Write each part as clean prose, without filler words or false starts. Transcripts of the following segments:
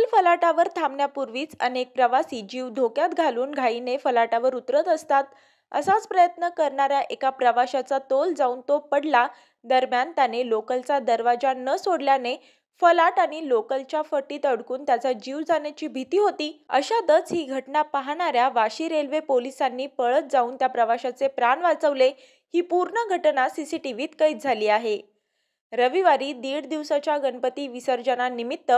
Local फलाटावर थांबण्यापूर्वीच अनेक प्रवासी जीव धोक्यात घालून घाईने फलाटावर उतरत असतात. असाच प्रयत्न करणाऱ्या एका प्रवाशाचा तोल जाऊन तो पडला. दरम्यान त्याने लोकलचा दरवाजा न सोडल्याने फलाट आणि लोकलच्या फटीत अडकून त्याचा जीव जाण्याची भीती होती. अशातच ही घटना पाहणाऱ्या वाशी रेल्वे पोलिसांनी पळत जाऊन त्या प्रवाशाचे प्राण वाचवले. ही पूर्ण घटना सीसीटीव्हीत कैद झाली आहे. रविवारी 1.5 दिवसाच्या गणपती विसर्जनानिमित्त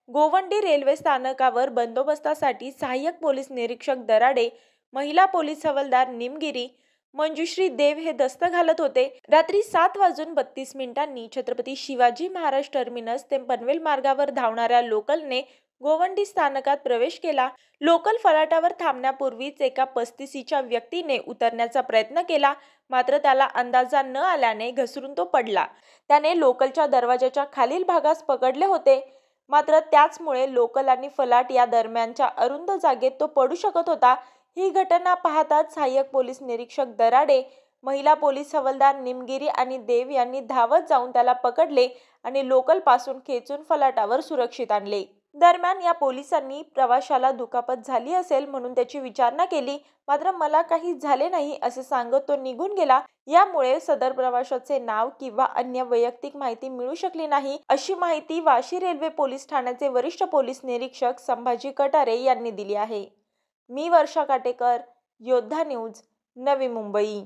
गोवंडी रेल्वे स्थानकावर बंदोबस्तासाठी सहाय्यक पोलीस निरीक्षक दराडे, महिला पोलीस हवालदार निमगिरी, मंजुश्री देव हे गस्त घालत होते. रात्री 7:32 छत्रपती शिवाजी महाराज टर्मिनस ते पनवेल मार्गावर धावणाऱ्या लोकलने गोवंडी स्थानकात प्रवेश केला. लोकल फलाटावर थांबण्यापूर्वीच एका 35च्या व्यक्तीने उतरण्याचा प्रयत्न केला, मात्र त्याला अंदाजा न आल्याने घसरून तो पडला. त्याने लोकलच्या दरवाजाच्या खालील भागास पकडले होते, मात्र त्याचमुळे लोकल आणि फलाट या दरम्यानच्या अरुंद जागेत तो पडू शकत होता. ही घटना पाहताच सहाय्यक पोलीस निरीक्षक दराडे, महिला पोलीस हवालदार निमगिरी आणि देव यांनी धावत जाऊन त्याला पकडले आणि लोकल पासून खेचून फलाटावर सुरक्षित आणले. दरम्यान या पोलिसांनी प्रवाशाला दुखापत झाली असेल म्हणून त्याची विचारणा केली, मात्र मला काही झाले नाही असे सांगत तो निघून गेला. यामुळे सदर प्रवाशाचे नाव किंवा अन्य वैयक्तिक माहिती मिळू शकली नाही, अशी माहिती वाशी रेल्वे पोलीस ठाण्याचे वरिष्ठ पोलीस निरीक्षक संभाजी कटारे यांनी दिली आहे. मी वर्षा काटेकर, योद्धा न्यूज, नवी मुंबई.